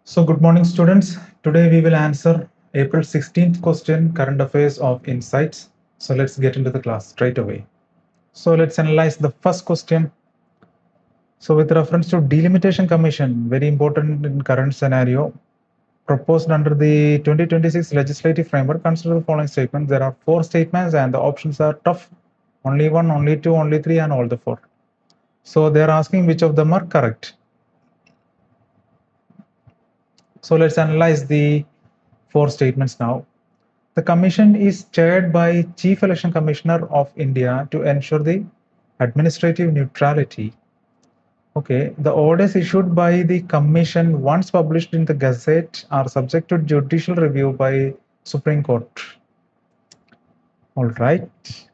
So good morning students. Today we will answer April 16th question, current affairs of insights. So let's get into the class straight away. So let's analyze the first question. So with reference to delimitation commission, very important in current scenario, proposed under the 2026 legislative framework, consider the following statements. There are four statements and the options are tough. Only one, only two, only three and all the four. So they are asking which of them are correct. So let's analyze the four statements now. The commission is chaired by Chief Election Commissioner of India to ensure the administrative neutrality. Okay, the orders issued by the commission once published in the Gazette are subject to judicial review by Supreme Court. All right.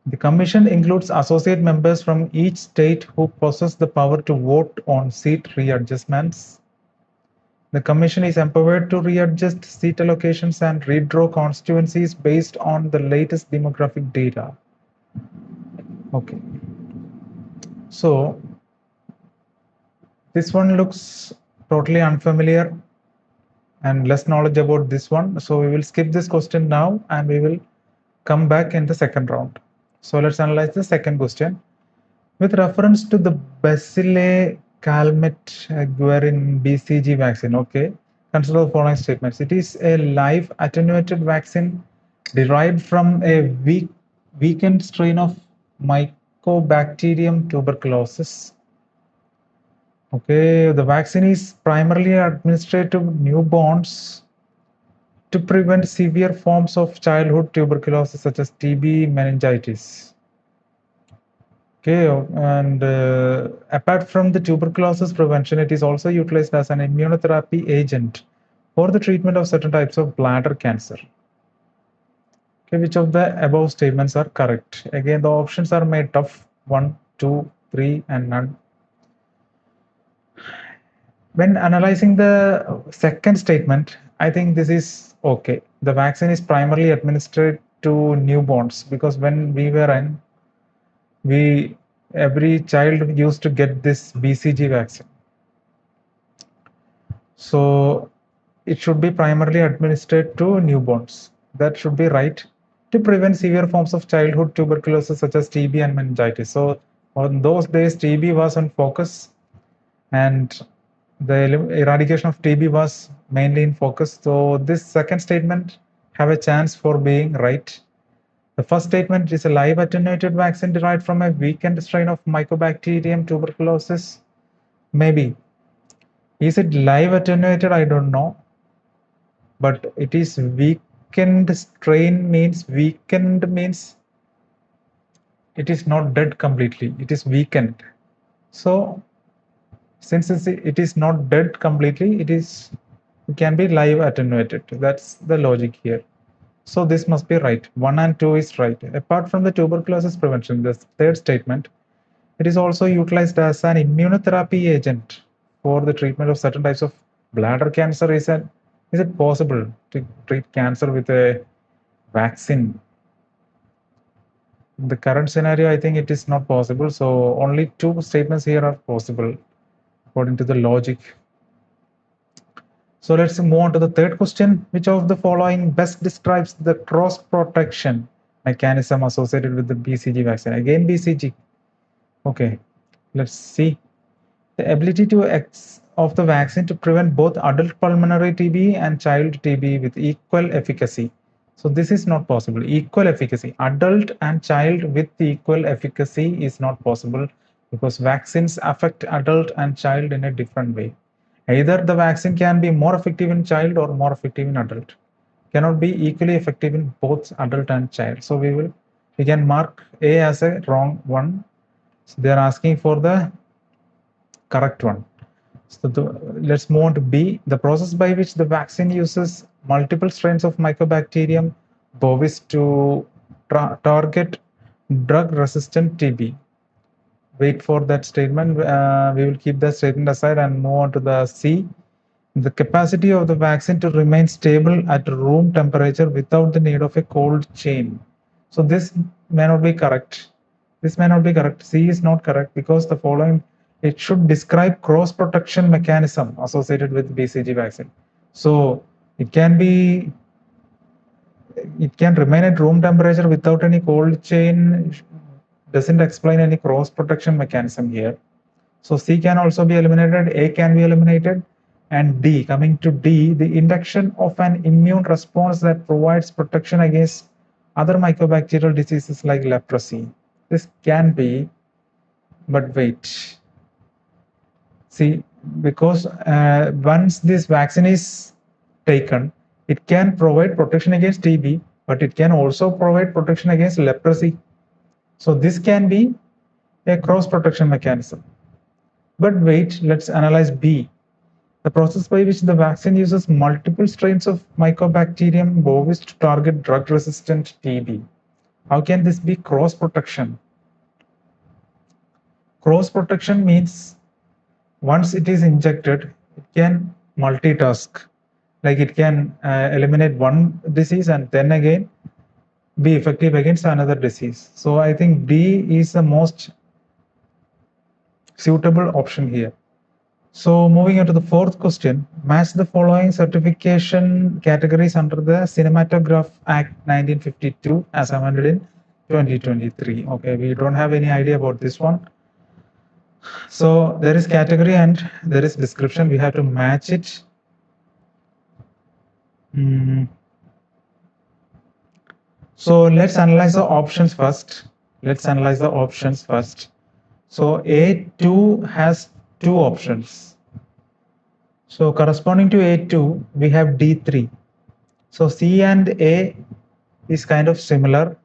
The commission includes associate members from each state who possess the power to vote on seat readjustments. The commission is empowered to readjust seat allocations and redraw constituencies based on the latest demographic data. Okay. So this one looks totally unfamiliar and less knowledge about this one. So we will skip this question now and we will come back in the second round. So let's analyze the second question. With reference to the Bacille Calmette Guerin BCG vaccine, okay, consider the following statements. It is a live attenuated vaccine derived from a weakened strain of Mycobacterium tuberculosis. Okay, the vaccine is primarily administered to newborns to prevent severe forms of childhood tuberculosis such as TB, meningitis. Okay, and apart from the tuberculosis prevention, it is also utilized as an immunotherapy agent for the treatment of certain types of bladder cancer. Okay, which of the above statements are correct? Again, the options are made tough: 1, 2, 3, and none. When analyzing the second statement, I think this is okay. The vaccine is primarily administered to newborns because when we were in, every child used to get this BCG vaccine. So it should be primarily administered to newborns. That should be right, to prevent severe forms of childhood tuberculosis such as TB and meningitis. So on those days, TB was on focus and the eradication of TB was mainly in focus. So this second statement have a chance for being right. The first statement is a live attenuated vaccine derived from a weakened strain of Mycobacterium tuberculosis. Maybe. Is it live attenuated? I don't know. But it is weakened strain means it is not dead completely. It is weakened. So since it is not dead completely, it can be live attenuated. That's the logic here. So this must be right. 1 and 2 is right. Apart from the tuberculosis prevention, the third statement, it is also utilized as an immunotherapy agent for the treatment of certain types of bladder cancer. Is it possible to treat cancer with a vaccine? In the current scenario, I think it is not possible. So only two statements here are possible according to the logic. So let's move on to the third question. Which of the following best describes the cross protection mechanism associated with the BCG vaccine? Again, BCG. Okay, let's see. The ability of the vaccine to prevent both adult pulmonary TB and child TB with equal efficacy. So this is not possible. Equal efficacy. Adult and child with equal efficacy is not possible because vaccines affect adult and child in a different way. Either the vaccine can be more effective in child or more effective in adult. Cannot be equally effective in both adult and child. So we can mark A as a wrong one. So they are asking for the correct one. So let's move on to B. The process by which the vaccine uses multiple strains of Mycobacterium bovis to target drug-resistant TB. Wait for that statement. We will keep that statement aside and move on to the C. The capacity of the vaccine to remain stable at room temperature without the need of a cold chain. So this may not be correct. This may not be correct. C is not correct because the following it should describe cross protection mechanism associated with BCG vaccine. So it can remain at room temperature without any cold chain, doesn't explain any cross protection mechanism here. So C can also be eliminated, A can be eliminated, and D, coming to D, the induction of an immune response that provides protection against other mycobacterial diseases like leprosy. This can be, but wait. See, because once this vaccine is taken, it can provide protection against TB, but it can also provide protection against leprosy. So this can be a cross protection mechanism. But wait, let's analyze B. The process by which the vaccine uses multiple strains of Mycobacterium bovis to target drug-resistant TB. How can this be cross protection? Cross protection means once it is injected, it can multitask. Like it can eliminate one disease and then again be effective against another disease. So I think D is the most suitable option here. So moving on to the fourth question, match the following certification categories under the Cinematograph Act 1952 as amended in 2023. Okay, we don't have any idea about this one. So there is category and there is description. We have to match it. So let's analyze the options first. So A2 has two options. So corresponding to A2, we have D3. So C and A is kind of similar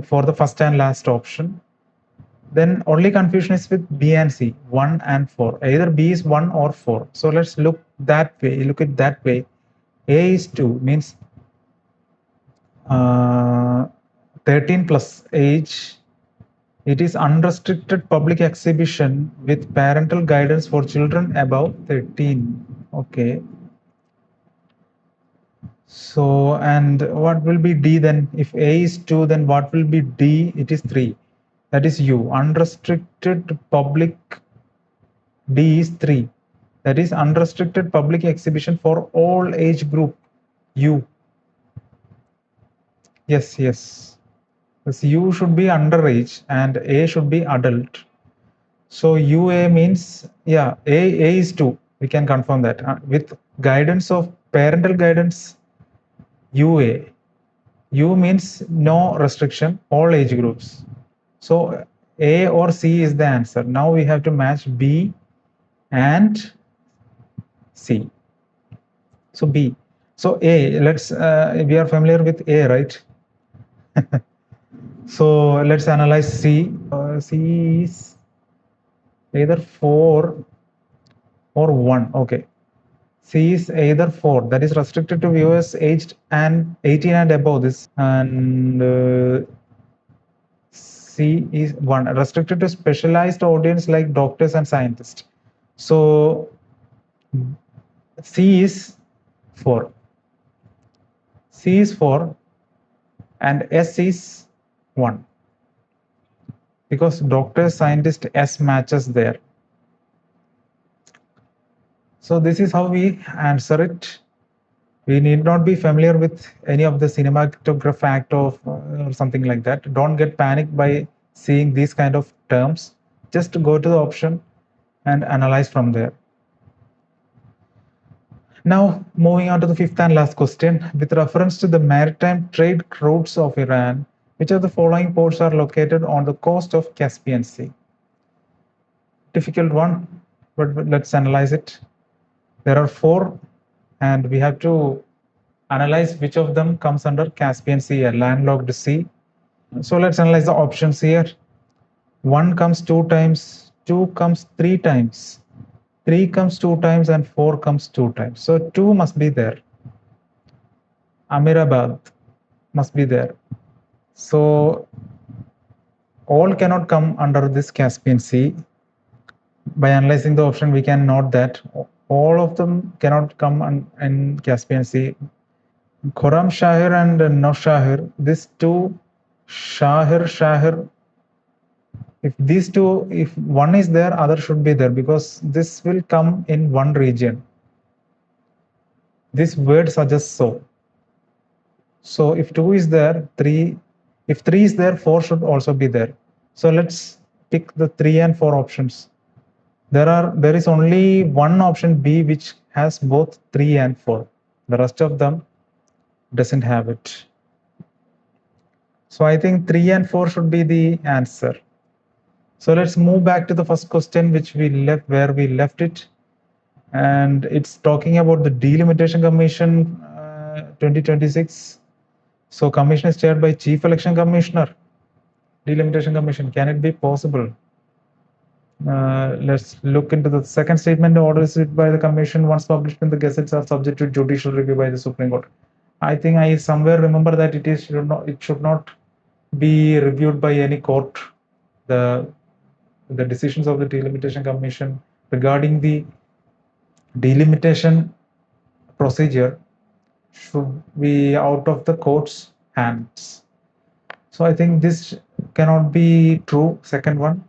for the first and last option. Then only confusion is with B and C, 1 and 4. Either B is 1 or 4. So let's look at that way. A is 2 means 13 plus age. It is unrestricted public exhibition with parental guidance for children above 13. Okay. So, and what will be D then? If A is 2, then what will be D? It is 3. That is U. Unrestricted public D is 3. That is unrestricted public exhibition for all age group U. Yes. This U should be underage and A should be adult. So UA means, yeah, A is 2. We can confirm that. With guidance of parental guidance, UA. U means no restriction, all age groups. So A or C is the answer. Now we have to match B and C. So B. So A, we are familiar with A, right? So let's analyze C. C is either 4 or 1. Okay. C is either 4, that is restricted to viewers aged and 18 and above this, and C is 1, restricted to specialized audience like doctors and scientists. So C is 4. C is 4 and S is 1 because doctor, scientist, S matches there. So this is how we answer it. We need not be familiar with any of the Cinematograph Act or something like that. Don't get panicked by seeing these kind of terms. Just go to the option and analyze from there. Now, moving on to the fifth and last question. With reference to the maritime trade routes of Iran, which of the following ports are located on the coast of Caspian Sea? Difficult one, but let's analyze it. There are 4, and we have to analyze which of them comes under Caspian Sea, a landlocked sea. So let's analyze the options here. 1 comes 2 times, 2 comes 3 times, 3 comes 2 times, and 4 comes 2 times. So 2 must be there. Amirabad must be there. So all cannot come under this Caspian Sea. By analyzing the option, we can note that all of them cannot come in Caspian Sea. Khorram Shahir and Noshahir, these two Shahir If these two, if one is there, other should be there, because this will come in one region. This word suggests so. So if 2 is there, 3, if 3 is there, 4 should also be there. So let's pick the 3 and 4 options. There is only one option B which has both 3 and 4. The rest of them doesn't have it. So I think 3 and 4 should be the answer. So let's move back to the first question which we left, where we left it. And it's talking about the Delimitation Commission 2026. So commission is chaired by Chief Election Commissioner. Delimitation Commission, can it be possible? Let's look into the second statement. Orders issued by the commission once published in the gazettes are subject to judicial review by the Supreme Court. I think I somewhere remember that it should not be reviewed by any court. The decisions of the Delimitation Commission regarding the delimitation procedure should be out of the court's hands. So I think this cannot be true, second one.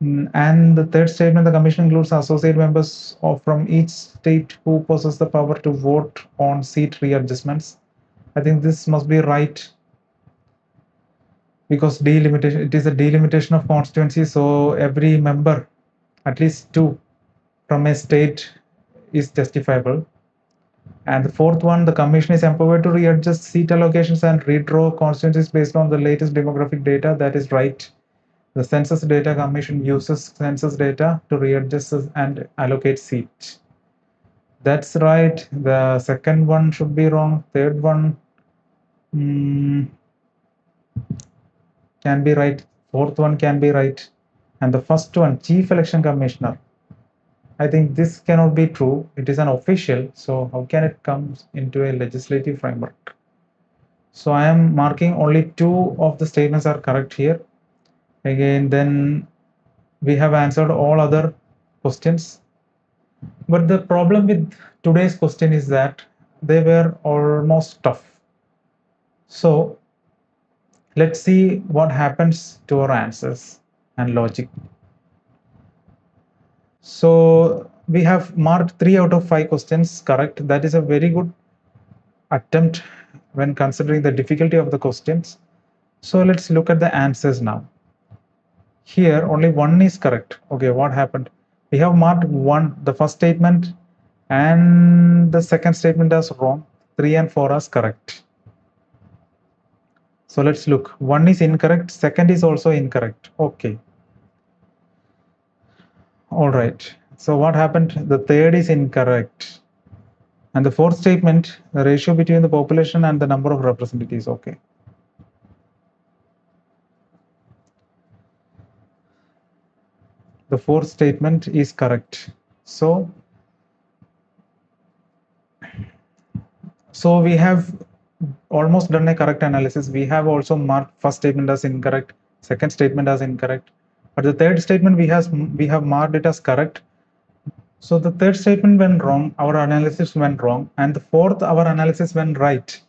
And the third statement, the commission includes associate members from each state who possess the power to vote on seat readjustments. I think this must be right, because delimitation, it is a delimitation of constituency, so every member, at least 2 from a state, is justifiable. And the fourth one, the commission is empowered to readjust seat allocations and redraw constituencies based on the latest demographic data. That is right. The Census Data Commission uses census data to readjust and allocate seats. That's right. The second one should be wrong. Third one can be right. Fourth one can be right. And the first one, Chief Election Commissioner, I think this cannot be true. It is an official, so how can it come into a legislative framework? So I am marking only 2 of the statements are correct here. Again, then we have answered all other questions. But the problem with today's question is that they were almost tough. So let's see what happens to our answers and logic. So we have marked 3 out of 5 questions correct. That is a very good attempt when considering the difficulty of the questions. So let's look at the answers now. Here only 1 is correct. Okay, what happened? We have marked 1, the first statement, and the second statement as wrong. 3 and 4 as correct. So let's look. 1 is incorrect, second is also incorrect. Okay. All right. So what happened? The third is incorrect. And the fourth statement, the ratio between the population and the number of representatives. Okay. The fourth statement is correct. So we have almost done a correct analysis. We have also marked first statement as incorrect, second statement as incorrect, but the third statement we have marked it as correct. So the third statement went wrong, our analysis went wrong, and the fourth, our analysis went right.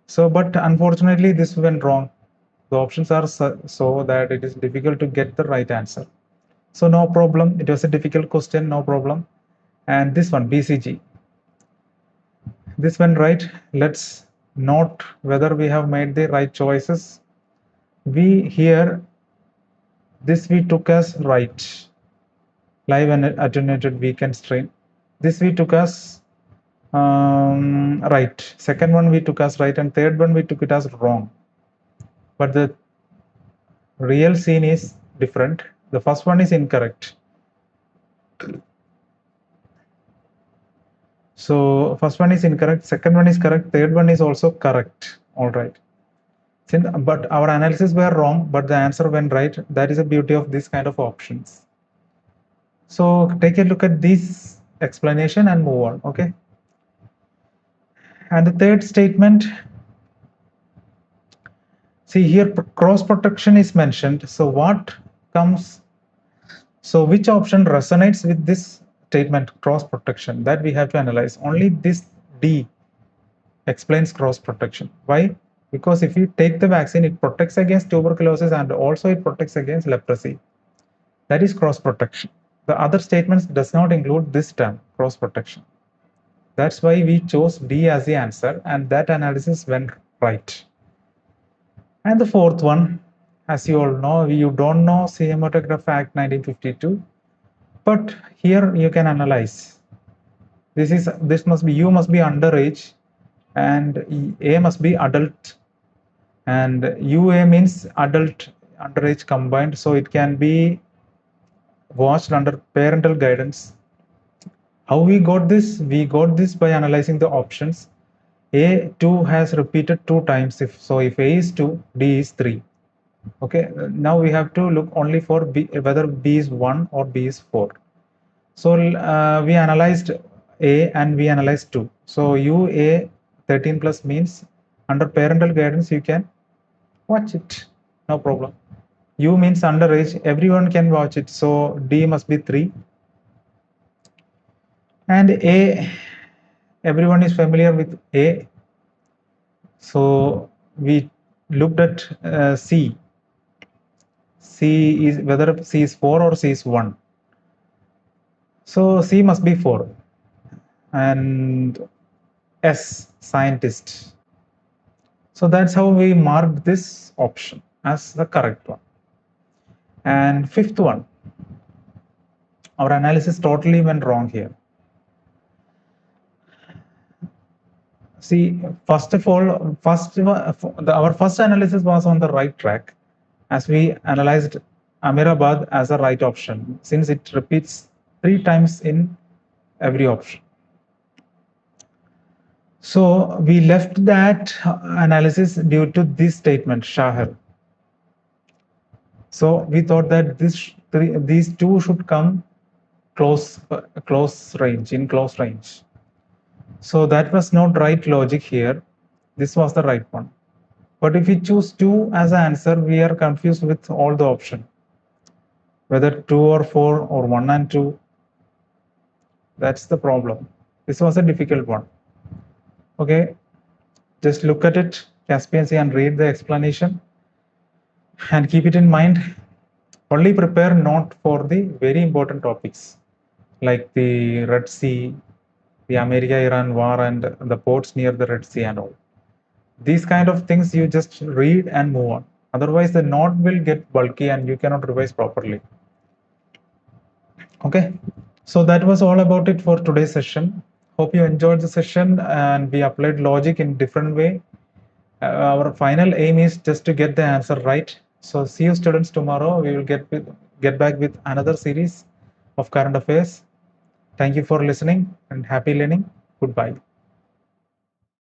So, but unfortunately this went wrong. The options are so that it is difficult to get the right answer. So no problem, it was a difficult question, no problem. And this one, BCG, this went right. Let's note whether we have made the right choices. This we took as right, live and attenuated weekend strain. This we took as right. Second one we took as right, and third one we took it as wrong. But the real scene is different. The first one is incorrect. So first one is incorrect, second one is correct, third one is also correct. All right. But our analysis were wrong, but the answer went right. That is the beauty of this kind of options. So take a look at this explanation and move on. Okay. And the third statement, see here, cross protection is mentioned. So what comes? So which option resonates with this statement, cross protection? That we have to analyze. Only this D explains cross protection. Why? Because if you take the vaccine, it protects against tuberculosis and also it protects against leprosy. That is cross protection. The other statements does not include this term, cross protection. That's why we chose D as the answer, and that analysis went right. And the fourth one, as you all know, you don't know Cinematograph Act 1952, but here you can analyze. This must be, you must be underage, and A must be adult, and UA means adult underage combined, so it can be watched under parental guidance. How we got this? We got this by analyzing the options. A2 has repeated 2 times. If A is 2, D is 3. Okay, now we have to look only for B, whether B is 1 or B is 4. So we analyzed A and we analyzed 2. So UA 13 plus means under parental guidance you can watch it, no problem. U means underage, everyone can watch it, so D must be 3. And A, everyone is familiar with A, so we looked at C. C is whether C is 4 or C is 1. So C must be 4. And S, scientist. So that's how we marked this option as the correct one. And fifth one, our analysis totally went wrong here. See, first of all, our first analysis was on the right track, as we analyzed Amirabad as a right option, since it repeats 3 times in every option. So we left that analysis due to this statement, Shahar. So we thought that these two should come close range. So that was not right logic here. This was the right one. But if we choose 2 as an answer, we are confused with all the options. Whether 2 or 4 or 1 and 2. That's the problem. This was a difficult one. Okay, just look at it, Caspian Sea, and read the explanation. And keep it in mind, only prepare note for the very important topics like the Red Sea, the America-Iran war, and the ports near the Red Sea and all. These kind of things you just read and move on. Otherwise, the note will get bulky and you cannot revise properly. Okay, so that was all about it for today's session. Hope you enjoyed the session and we applied logic in different way. Our final aim is just to get the answer right. So see you students tomorrow. We will get back with another series of current affairs. Thank you for listening and happy learning. Goodbye.